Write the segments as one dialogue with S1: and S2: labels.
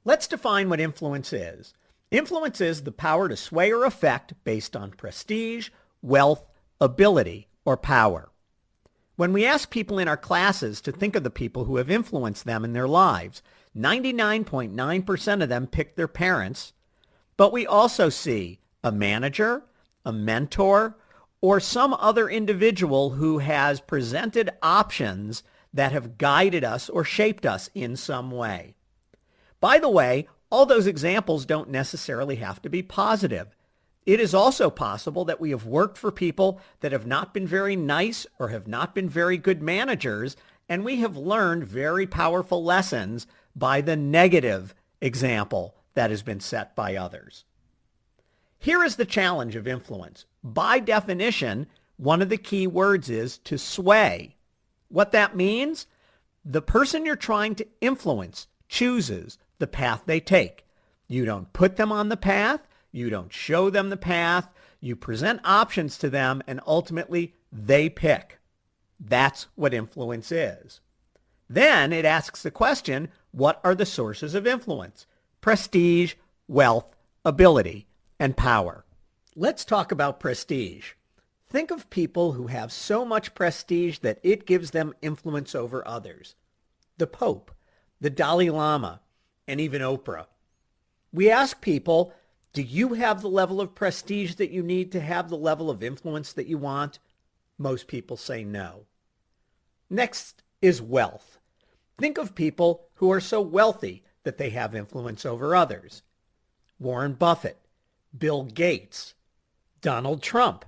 S1: Let's define what influence is. Influence is the power to sway or affect based on prestige, wealth, ability, or power. When we ask people in our classes to think of the people who have influenced them in their lives, 99.9% of them pick their parents, but we also see a manager, a mentor, or some other individual who has presented options that have guided us or shaped us in some way. By the way, all those examples don't necessarily have to be positive. It is also possible that we have worked for people that have not been very nice or have not been very good managers, and we have learned very powerful lessons by the negative example that has been set by others. Here is the challenge of influence. By definition, one of the key words is to sway. What that means? The person you're trying to influence chooses the path they take. You don't put them on the path. You don't show them the path. You present options to them, and ultimately they pick. That's what influence is. Then it asks the question, what are the sources of influence? Prestige, wealth, ability, and power. Let's talk about prestige. Think of people who have so much prestige that it gives them influence over others. The Pope, the Dalai Lama, and even Oprah. We ask people, do you have the level of prestige that you need to have the level of influence that you want? Most people say no. Next is wealth. Think of people who are so wealthy that they have influence over others. Warren Buffett, Bill Gates, Donald Trump.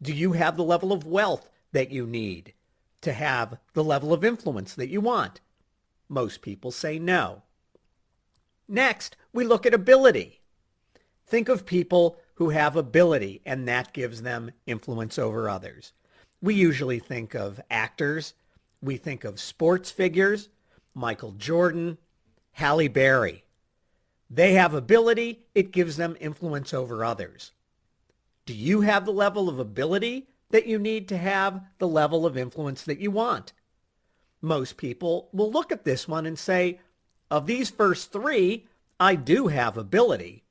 S1: Do you have the level of wealth that you need to have the level of influence that you want? Most people say no. Next, we look at ability. Think of people who have ability, and that gives them influence over others. We usually think of actors. We think of sports figures, Michael Jordan, Halle Berry. They have ability. It gives them influence over others. Do you have the level of ability that you need to have the level of influence that you want? Most people will look at this one and say, of these first three, I do have ability.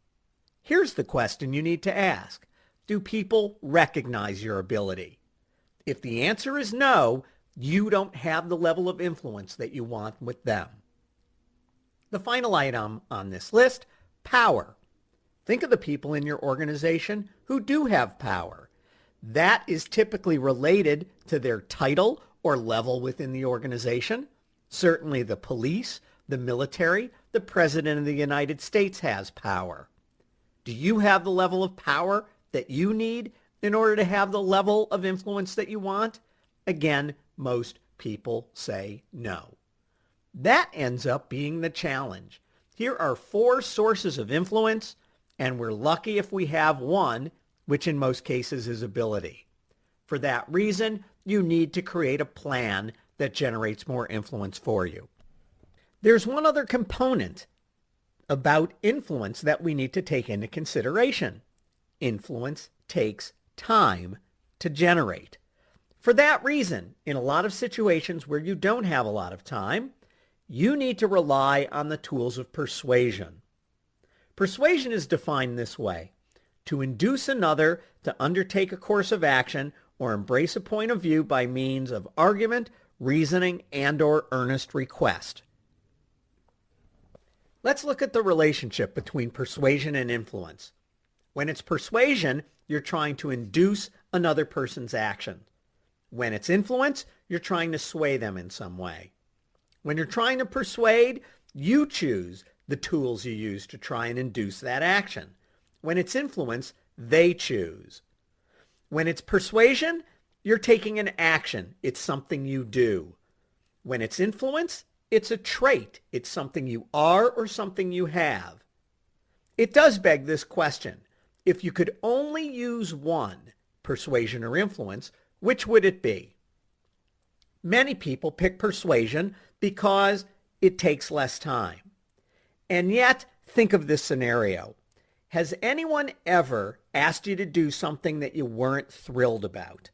S1: Here's the question you need to ask. Do people recognize your ability? If the answer is no, you don't have the level of influence that you want with them. The final item on this list, power. Think of the people in your organization who do have power. That is typically related to their title or level within the organization. Certainly the police, the military, the President of the United States has power. Do you have the level of power that you need in order to have the level of influence that you want? Again, most people say no. That ends up being the challenge. Here are 4 sources of influence, and we're lucky if we have one, which in most cases is ability. For that reason, you need to create a plan that generates more influence for you. There's one other component about influence that we need to take into consideration. Influence takes time to generate. For that reason, in a lot of situations where you don't have a lot of time, you need to rely on the tools of persuasion. Persuasion is defined this way: to induce another to undertake a course of action or embrace a point of view by means of argument, reasoning, and/or earnest request. Let's look at the relationship between persuasion and influence. When it's persuasion, you're trying to induce another person's action. When it's influence, you're trying to sway them in some way. When you're trying to persuade, you choose the tools you use to try and induce that action. When it's influence, they choose. When it's persuasion, you're taking an action. It's something you do. When it's influence, it's a trait. It's something you are or something you have. It does beg this question. If you could only use one, persuasion or influence, which would it be? Many people pick persuasion because it takes less time. And yet, think of this scenario. Has anyone ever asked you to do something that you weren't thrilled about?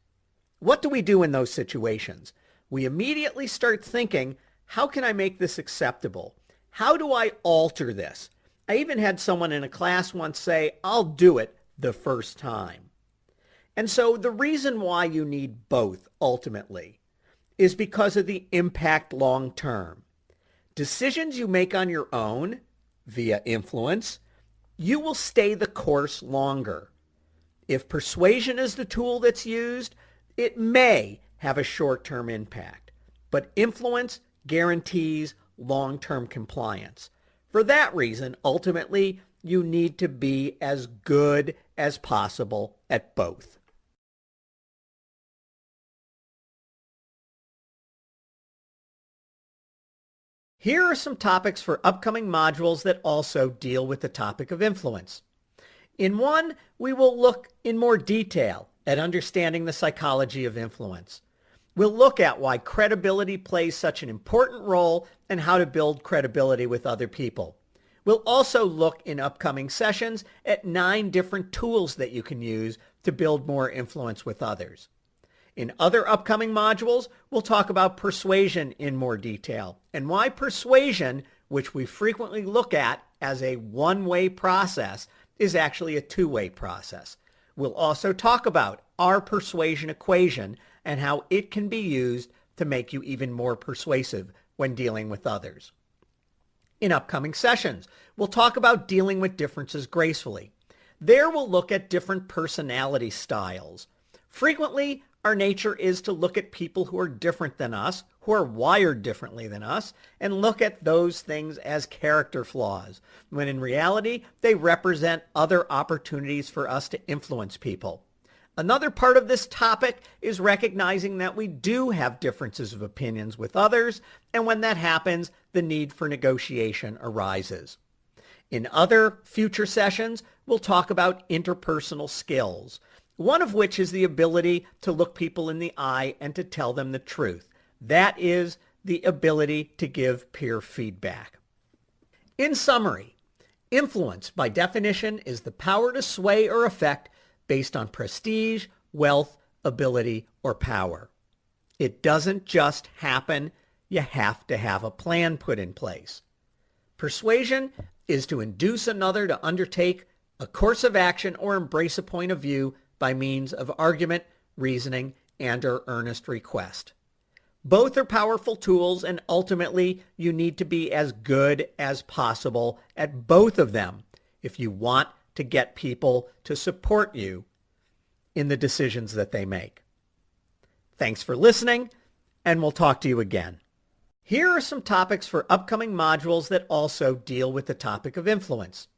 S1: What do we do in those situations? We immediately start thinking, how can I make this acceptable? How do I alter this? I even had someone in a class once say, I'll do it the first time. And so the reason why you need both ultimately is because of the impact long term. Decisions you make on your own via influence, you will stay the course longer. If persuasion is the tool that's used, it may have a short-term impact, but influence guarantees long-term compliance. For that reason, ultimately, you need to be as good as possible at both. Here are some topics for upcoming modules that also deal with the topic of influence. In one, we will look in more detail at understanding the psychology of influence. We'll look at why credibility plays such an important role and how to build credibility with other people. We'll also look in upcoming sessions at 9 different tools that you can use to build more influence with others. In other upcoming modules, we'll talk about persuasion in more detail and why persuasion, which we frequently look at as a one-way process, is actually a two-way process. We'll also talk about our persuasion equation and how it can be used to make you even more persuasive when dealing with others. In upcoming sessions, we'll talk about dealing with differences gracefully. There we'll look at different personality styles. Frequently, our nature is to look at people who are different than us, who are wired differently than us, and look at those things as character flaws, when in reality, they represent other opportunities for us to influence people. Another part of this topic is recognizing that we do have differences of opinions with others, and when that happens, the need for negotiation arises. In other future sessions, we'll talk about interpersonal skills, one of which is the ability to look people in the eye and to tell them the truth. That is the ability to give peer feedback. In summary, influence, by definition, is the power to sway or affect based on prestige, wealth, ability, or power. It doesn't just happen. You have to have a plan put in place. Persuasion is to induce another to undertake a course of action or embrace a point of view by means of argument, reasoning, and/or earnest request. Both are powerful tools, and ultimately you need to be as good as possible at both of them if you want to get people to support you in the decisions that they make. Thanks for listening, and we'll talk to you again. Here are some topics for upcoming modules that also deal with the topic of influence.